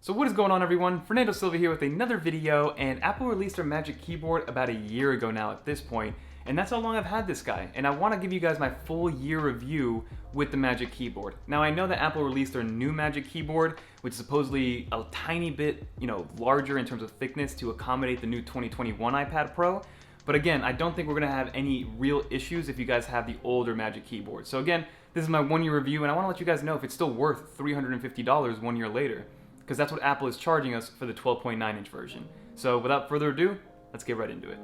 So what is going on, everyone? Fernando Silva here with another video, and Apple released their Magic Keyboard about a year ago now at this point, and that's how long I've had this guy, and I want to give you guys my full year review with the Magic Keyboard. Now I know that Apple released their new Magic Keyboard, which is supposedly a tiny bit, larger in terms of thickness to accommodate the new 2021 iPad Pro, but again, I don't think we're going to have any real issues if you guys have the older Magic Keyboard. So again, this is my 1 year review, and I want to let you guys know if it's still worth $350 1 year later, because that's what Apple is charging us for the 12.9-inch version. So without further ado, let's get right into it.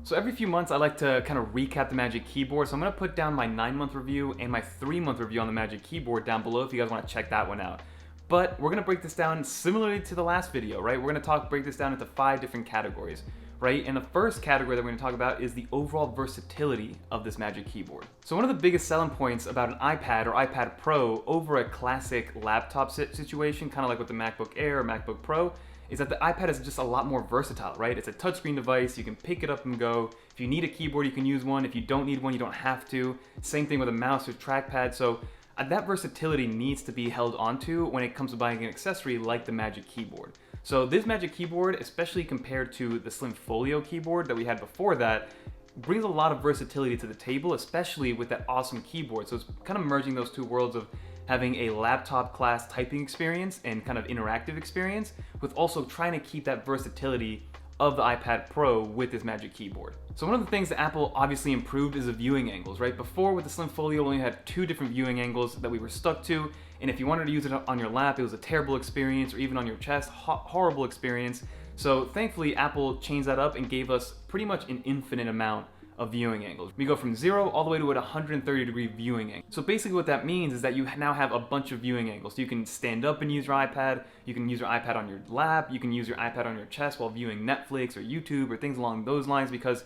So every few months I like to kind of recap the Magic Keyboard, so I'm going to put down my 9-month review and my 3-month review on the Magic Keyboard down below if you guys want to check that one out. But we're going to break this down similarly to the last video, right? We're going to break this down into 5 different categories. Right? And the first category that we're going to talk about is the overall versatility of this Magic Keyboard. So one of the biggest selling points about an iPad or iPad Pro over a classic laptop situation, kind of like with the MacBook Air or MacBook Pro, is that the iPad is just a lot more versatile, right? It's a touchscreen device, you can pick it up and go. If you need a keyboard, you can use one. If you don't need one, you don't have to. Same thing with a mouse or trackpad. So that versatility needs to be held onto when it comes to buying an accessory like the Magic Keyboard. So this Magic Keyboard, especially compared to the Slim Folio keyboard that we had before that, brings a lot of versatility to the table, especially with that awesome keyboard. So it's kind of merging those two worlds of having a laptop class typing experience and kind of interactive experience, with also trying to keep that versatility of the iPad Pro with this Magic Keyboard. So one of the things that Apple obviously improved is the viewing angles, right? Before with the Slim Folio, we only had 2 different viewing angles that we were stuck to, and if you wanted to use it on your lap, it was a terrible experience, or even on your chest, horrible experience. So thankfully, Apple changed that up and gave us pretty much an infinite amount of viewing angles. We go from 0 all the way to a 130-degree viewing angle. So basically what that means is that you now have a bunch of viewing angles. So you can stand up and use your iPad, you can use your iPad on your lap, you can use your iPad on your chest while viewing Netflix or YouTube or things along those lines, because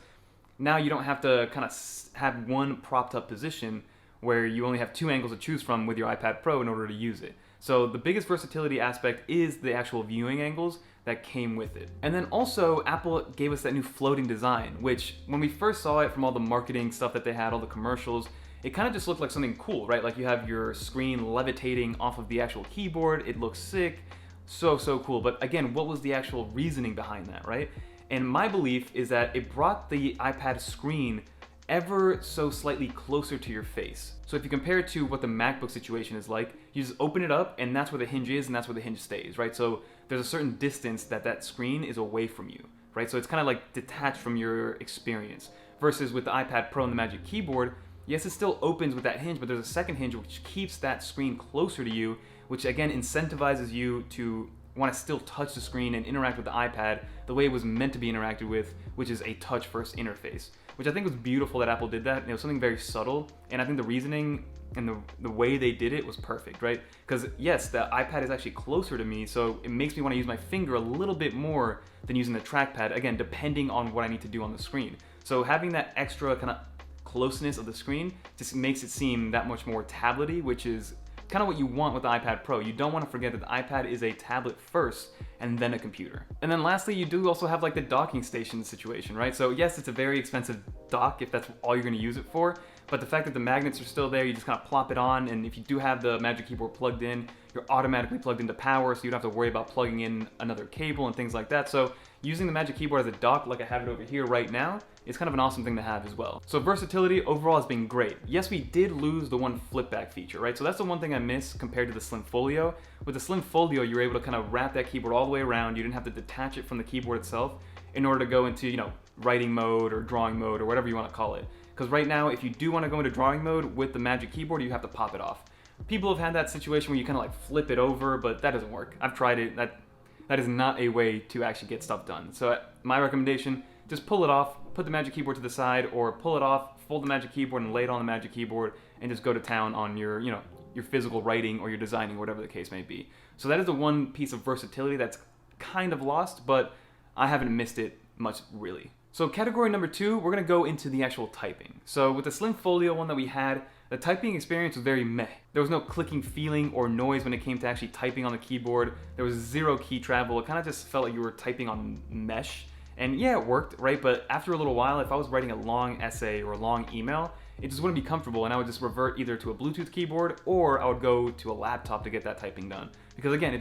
now you don't have to kind of have one propped up position where you only have 2 angles to choose from with your iPad Pro in order to use it. So the biggest versatility aspect is the actual viewing angles that came with it. And then also, Apple gave us that new floating design, which when we first saw it from all the marketing stuff that they had, all the commercials, it kind of just looked like something cool, right? Like you have your screen levitating off of the actual keyboard, it looks sick, so cool. But again, what was the actual reasoning behind that, right? And my belief is that it brought the iPad screen ever so slightly closer to your face. So if you compare it to what the MacBook situation is like, you just open it up and that's where the hinge is and that's where the hinge stays, right? So there's a certain distance that screen is away from you, right? So it's kind of like detached from your experience. Versus with the iPad Pro and the Magic Keyboard, yes, it still opens with that hinge, but there's a second hinge which keeps that screen closer to you, which again incentivizes you to want to still touch the screen and interact with the iPad the way it was meant to be interacted with, which is a touch-first interface. Which I think was beautiful that Apple did that, and it was something very subtle, and I think the reasoning and the way they did it was perfect, right? Because yes, the iPad is actually closer to me, so it makes me want to use my finger a little bit more than using the trackpad, again, depending on what I need to do on the screen. So having that extra kind of closeness of the screen just makes it seem that much more tablety, which is kind of what you want with the iPad Pro. You don't want to forget that the iPad is a tablet first and then a computer. And then lastly, you do also have like the docking station situation, right? So yes, it's a very expensive dock if that's all you're going to use it for, but the fact that the magnets are still there, you just kind of plop it on, and if you do have the Magic Keyboard plugged in, you're automatically plugged into power, so you don't have to worry about plugging in another cable and things like that. So using the Magic Keyboard as a dock, like I have it over here right now, is kind of an awesome thing to have as well. So versatility overall has been great. Yes, we did lose the one flip back feature, right? So that's the one thing I miss compared to the Slim Folio. With the Slim Folio, you were able to kind of wrap that keyboard all the way around. You didn't have to detach it from the keyboard itself in order to go into, writing mode or drawing mode or whatever you want to call it. Because right now, if you do want to go into drawing mode with the Magic Keyboard, you have to pop it off. People have had that situation where you kind of like flip it over, but that doesn't work. I've tried it. That is not a way to actually get stuff done. So my recommendation, just pull it off, put the Magic Keyboard to the side, or pull it off, fold the Magic Keyboard and lay it on the Magic Keyboard, and just go to town on your, your physical writing or your designing, whatever the case may be. So that is the one piece of versatility that's kind of lost, but I haven't missed it much really. So category number 2, we're gonna go into the actual typing. So with the Slim Folio one that we had, the typing experience was very meh. There was no clicking feeling or noise when it came to actually typing on the keyboard. There was 0 key travel. It kind of just felt like you were typing on mesh, And yeah, it worked, right? But after a little while, if I was writing a long essay or a long email, it just wouldn't be comfortable, and I would just revert either to a Bluetooth keyboard or I would go to a laptop to get that typing done. Because again, it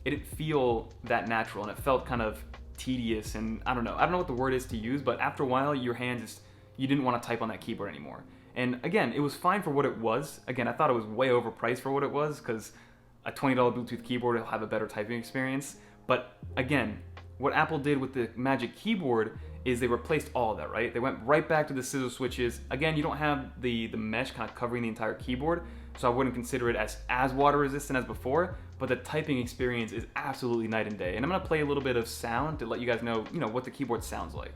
didn't feel that natural, and it felt kind of tedious, and I don't know what the word is to use, but after a while, your hand just, you didn't want to type on that keyboard anymore. And again, it was fine for what it was. Again, I thought it was way overpriced for what it was, because a $20 Bluetooth keyboard will have a better typing experience. But again, what Apple did with the Magic Keyboard is they replaced all of that, right? They went right back to the scissor switches. Again, you don't have the mesh kind of covering the entire keyboard, so I wouldn't consider it as water resistant as before, but the typing experience is absolutely night and day. And I'm gonna play a little bit of sound to let you guys know, what the keyboard sounds like.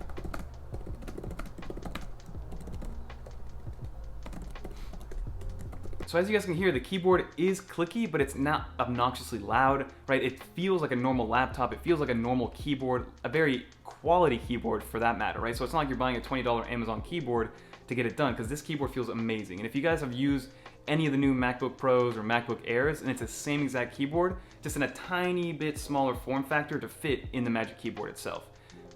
So as you guys can hear, the keyboard is clicky, but it's not obnoxiously loud, right? It feels like a normal laptop. It feels like a normal keyboard, a very quality keyboard for that matter, right? So it's not like you're buying a $20 Amazon keyboard to get it done, because this keyboard feels amazing. And if you guys have used any of the new MacBook Pros or MacBook Airs, and it's the same exact keyboard, just in a tiny bit smaller form factor to fit in the Magic Keyboard itself.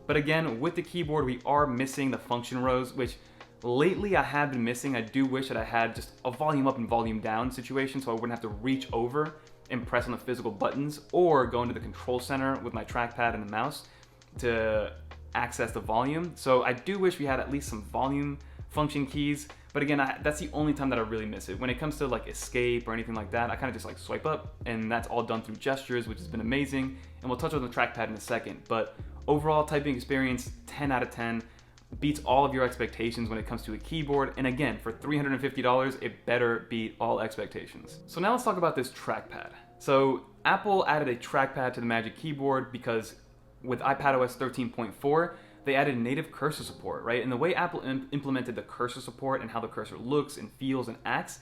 But again, with the keyboard, we are missing the function rows, which lately I have been missing. I do wish that I had just a volume up and volume down situation, so I wouldn't have to reach over and press on the physical buttons or go into the control center with my trackpad and the mouse to access the volume. So I do wish we had at least some volume function keys, but again, that's the only time that I really miss it. When it comes to like escape or anything like that, I kind of just like swipe up, and that's all done through gestures, which has been amazing. And we'll touch on the trackpad in a second, but overall typing experience, 10 out of 10. Beats all of your expectations when it comes to a keyboard, and again, for $350, it better beat all expectations. So now let's talk about this trackpad. So Apple added a trackpad to the Magic Keyboard because with iPadOS 13.4, they added native cursor support, right? And the way Apple implemented the cursor support and how the cursor looks and feels and acts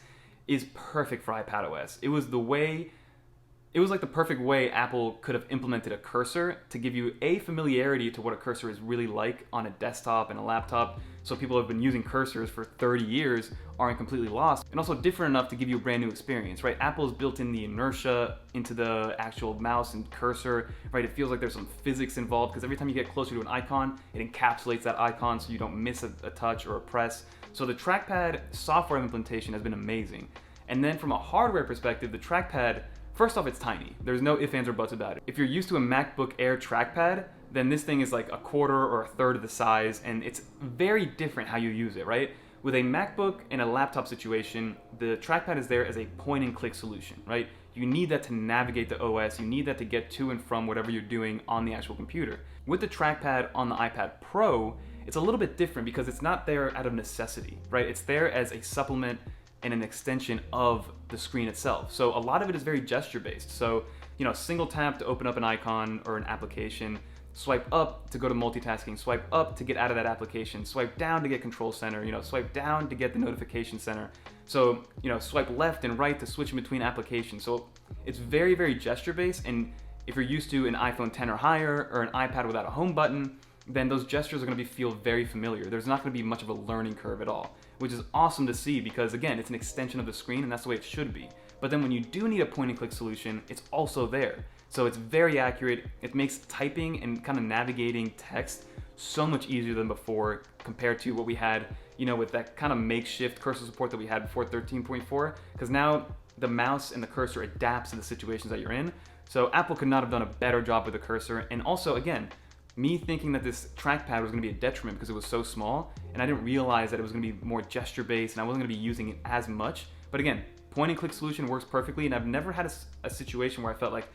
is perfect for iPadOS. It was like the perfect way Apple could have implemented a cursor to give you a familiarity to what a cursor is really like on a desktop and a laptop, so people who have been using cursors for 30 years aren't completely lost, and also different enough to give you a brand new experience, right? Apple has built in the inertia into the actual mouse and cursor, right? It feels like there's some physics involved, because every time you get closer to an icon, it encapsulates that icon so you don't miss a touch or a press. So the trackpad software implementation has been amazing. And then from a hardware perspective, the trackpad, first off, it's tiny. There's no ifs, ands, or buts about it. If you're used to a MacBook Air trackpad, then this thing is like a quarter or a third of the size, and it's very different how you use it, right? With a MacBook and a laptop situation, the trackpad is there as a point and click solution, right? You need that to navigate the OS, you need that to get to and from whatever you're doing on the actual computer. With the trackpad on the iPad Pro, it's a little bit different because it's not there out of necessity, right? It's there as a supplement and an extension of the screen itself. So a lot of it is very gesture based. So, single tap to open up an icon or an application, swipe up to go to multitasking, swipe up to get out of that application, swipe down to get control center, swipe down to get the notification center. So, swipe left and right to switch in between applications. So it's very, very gesture based. And if you're used to an iPhone 10 or higher or an iPad without a home button, then those gestures are gonna feel very familiar. There's not gonna be much of a learning curve at all, which is awesome to see because again, it's an extension of the screen and that's the way it should be. But then when you do need a point and click solution, it's also there. So it's very accurate. It makes typing and kind of navigating text so much easier than before compared to what we had, with that kind of makeshift cursor support that we had before 13.4, because now the mouse and the cursor adapts to the situations that you're in. So Apple could not have done a better job with the cursor. And also, again, me thinking that this trackpad was going to be a detriment because it was so small, and I didn't realize that it was going to be more gesture-based and I wasn't going to be using it as much. But again, point-and-click solution works perfectly, and I've never had a situation where I felt like,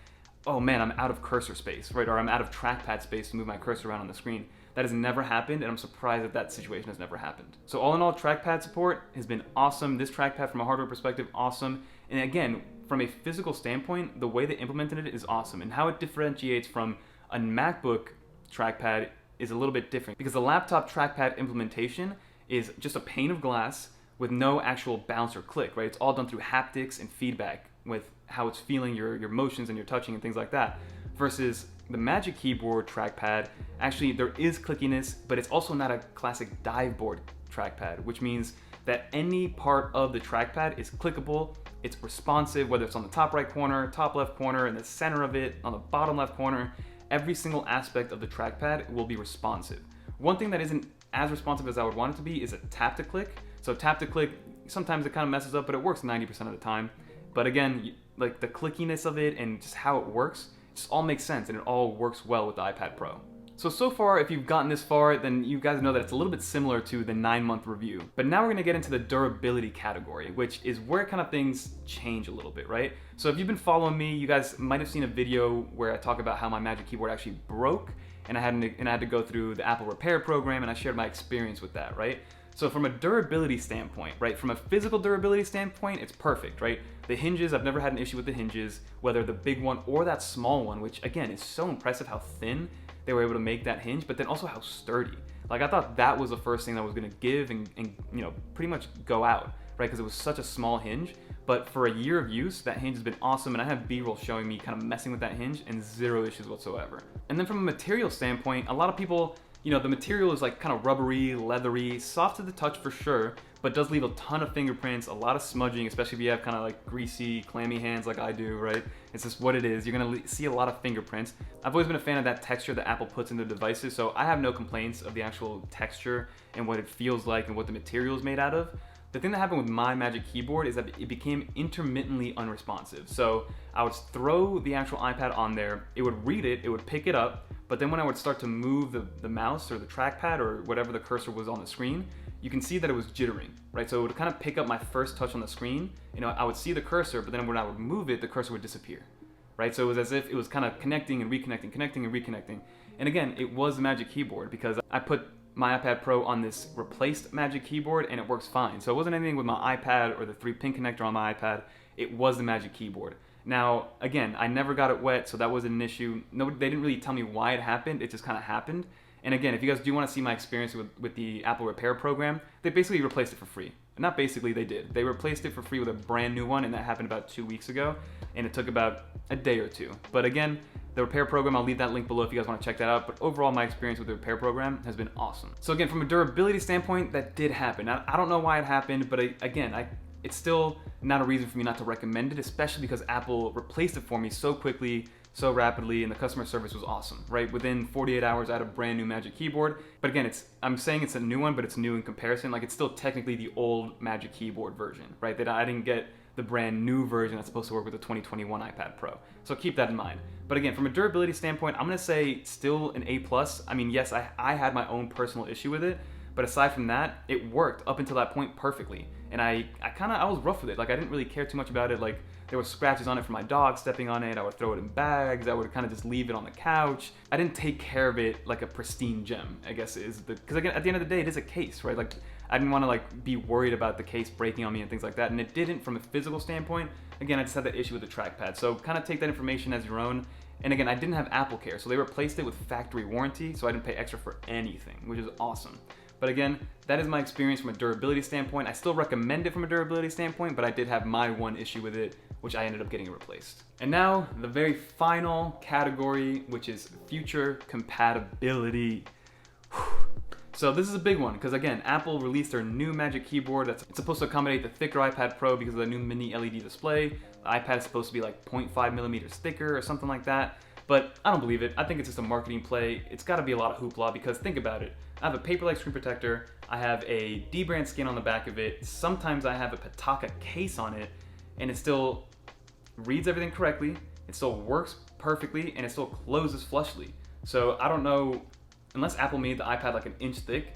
oh man, I'm out of cursor space, right? Or I'm out of trackpad space to move my cursor around on the screen. That has never happened, and I'm surprised that situation has never happened. So all in all, trackpad support has been awesome. This trackpad from a hardware perspective, awesome. And again, from a physical standpoint, the way they implemented it is awesome. And how it differentiates from a MacBook trackpad is a little bit different because the laptop trackpad implementation is just a pane of glass with no actual bounce or click, right? It's all done through haptics and feedback with how it's feeling your motions and your touching and things like that. Versus the Magic Keyboard trackpad, actually there is clickiness, but it's also not a classic dive board trackpad, which means that any part of the trackpad is clickable, it's responsive, whether it's on the top right corner, top left corner, in the center of it, on the bottom left corner. every single aspect of the trackpad will be responsive. One thing that isn't as responsive as I would want it to be is a tap to click. So tap to click, sometimes it kind of messes up, but it works 90% of the time. But again, like the clickiness of it and just how it works, just all makes sense and it all works well with the iPad Pro. So far, if you've gotten this far, then you guys know that it's a little bit similar to the 9-month review. But now we're gonna get into the durability category, which is where kind of things change a little bit, right? So if you've been following me, you guys might have seen a video where I talk about how my Magic Keyboard actually broke, and I had to go through the Apple repair program, and I shared my experience with that, right? So from a durability standpoint, right, from a physical durability standpoint, it's perfect, right? The hinges, I've never had an issue with the hinges, whether the big one or that small one, which again is so impressive how thin they were able to make that hinge, but then also how sturdy. Like I thought that was the first thing that was gonna give and you know, pretty much go out, right? Because it was such a small hinge, but for a year of use, that hinge has been awesome, and I have B-roll showing me kind of messing with that hinge and zero issues whatsoever. And then from a material standpoint, a lot of people, you know, the material is like kind of rubbery, leathery, soft to the touch for sure, but does leave a ton of fingerprints, a lot of smudging, especially if you have kind of like greasy, clammy hands like I do, right? It's just what it is. You're gonna see a lot of fingerprints. I've always been a fan of that texture that Apple puts in their devices, so I have no complaints of the actual texture and what it feels like and what the material is made out of. The thing that happened with my Magic Keyboard is that it became intermittently unresponsive. So I would throw the actual iPad on there, it would read it, it would pick it up, but then when I would start to move the mouse or the trackpad or whatever the cursor was on the screen, you can see that it was jittering, right? So it would kind of pick up my first touch on the screen. You know, I would see the cursor, but then when I would move it, the cursor would disappear, right? So it was as if it was kind of connecting and reconnecting, connecting and reconnecting. And again, it was the Magic Keyboard because I put my iPad Pro on this replaced Magic Keyboard and it works fine. So it wasn't anything with my iPad or the 3-pin connector on my iPad. It was the Magic Keyboard. Now, again, I never got it wet, so that wasn't an issue. No, they didn't really tell me why it happened. It just kind of happened. And again, if you guys do want to see my experience with the Apple repair program, they basically replaced it for free. Not basically, they did. They replaced it for free with a brand new one, and that happened about 2 weeks ago, and it took about a day or two. But again, the repair program, I'll leave that link below if you guys want to check that out, but overall my experience with the repair program has been awesome. So again, from a durability standpoint, that did happen. I don't know why it happened, but it's still not a reason for me not to recommend it, especially because Apple replaced it for me so quickly, so rapidly, and the customer service was awesome, right? Within 48 hours, I had a brand new Magic Keyboard. But again, I'm saying it's a new one, but it's new in comparison. Like, it's still technically the old Magic Keyboard version, right? That I didn't get the brand new version that's supposed to work with the 2021 iPad Pro. So keep that in mind. But again, from a durability standpoint, I'm gonna say still an A+. I mean, yes, I had my own personal issue with it, but aside from that, it worked up until that point perfectly. And I was rough with it. Like, I didn't really care too much about it. Like, there were scratches on it from my dog stepping on it. I would throw it in bags. I would kind of just leave it on the couch. I didn't take care of it like a pristine gem, I guess because again, at the end of the day, it is a case, right? Like, I didn't want to like be worried about the case breaking on me and things like that. And it didn't from a physical standpoint. Again, I just had that issue with the trackpad. So kind of take that information as your own. And again, I didn't have Apple Care, so they replaced it with factory warranty, so I didn't pay extra for anything, which is awesome. But again, that is my experience from a durability standpoint. I still recommend it from a durability standpoint, but I did have my one issue with it, which I ended up getting it replaced. And now, the very final category, which is future compatibility. So this is a big one, because again, Apple released their new Magic Keyboard it's supposed to accommodate the thicker iPad Pro because of the new mini LED display. The iPad is supposed to be like 0.5 millimeters thicker or something like that. But I don't believe it. I think it's just a marketing play. It's gotta be a lot of hoopla because think about it. I have a paper-like screen protector. I have a D-brand skin on the back of it. Sometimes I have a Pataka case on it, and it still reads everything correctly. It still works perfectly, and it still closes flushly. So I don't know, unless Apple made the iPad like an inch thick,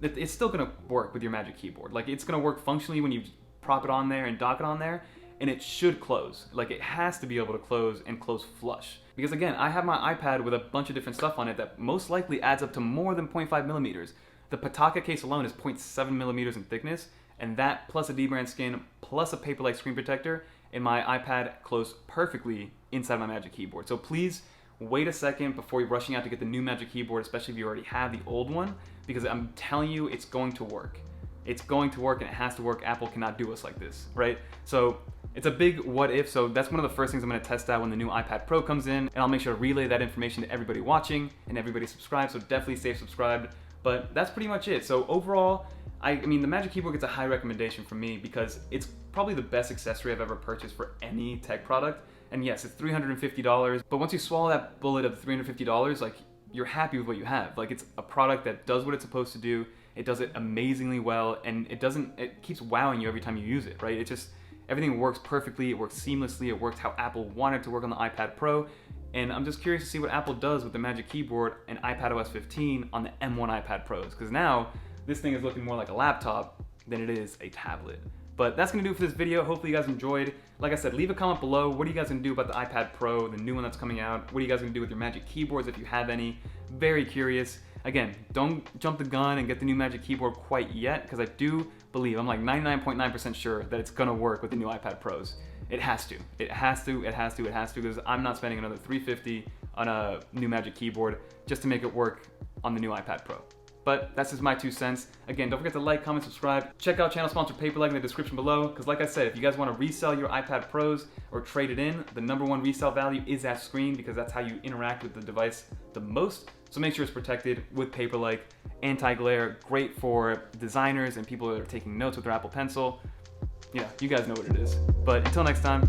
it's still gonna work with your Magic Keyboard. Like, it's gonna work functionally when you prop it on there and dock it on there, and it should close. Like, it has to be able to close and close flush. Because again, I have my iPad with a bunch of different stuff on it that most likely adds up to more than 0.5 millimeters. The Pataka case alone is 0.7 millimeters in thickness, and that plus a D-brand skin plus a paper-like screen protector, and my iPad closed perfectly inside my Magic Keyboard. So please wait a second before you're rushing out to get the new Magic Keyboard, especially if you already have the old one, because I'm telling you, it's going to work. It's going to work, and it has to work. Apple cannot do us like this, right? So it's a big what if, so that's one of the first things I'm gonna test out when the new iPad Pro comes in, and I'll make sure to relay that information to everybody watching and everybody subscribed, so definitely stay subscribed. But that's pretty much it. So overall, I mean, the Magic Keyboard gets a high recommendation from me because it's probably the best accessory I've ever purchased for any tech product. And yes, it's $350, but once you swallow that bullet of $350, like, you're happy with what you have. Like, it's a product that does what it's supposed to do. It does it amazingly well, and it keeps wowing you every time you use it, right? It just, everything works perfectly, it works seamlessly, it worked how Apple wanted it to work on the iPad Pro, and I'm just curious to see what Apple does with the Magic Keyboard and iPadOS 15 on the M1 iPad Pros, because now this thing is looking more like a laptop than it is a tablet. But that's gonna do it for this video. Hopefully you guys enjoyed. Like I said, leave a comment below. What are you guys gonna do about the iPad Pro, the new one that's coming out? What are you guys gonna do with your Magic Keyboards if you have any? Very curious. Again, don't jump the gun and get the new Magic Keyboard quite yet, because I do believe, I'm like 99.9% sure that it's gonna work with the new iPad Pros. It has to. It has to, because I'm not spending another $350 on a new Magic Keyboard just to make it work on the new iPad Pro. But that's just my 2 cents. Again, don't forget to like, comment, subscribe. Check out channel sponsor Paperleg in the description below, because like I said, if you guys want to resell your iPad Pros or trade it in, the #1 resale value is that screen, because that's how you interact with the device the most. So make sure it's protected with Paperleg, anti-glare, great for designers and people that are taking notes with their Apple Pencil. Yeah, you guys know what it is. But until next time,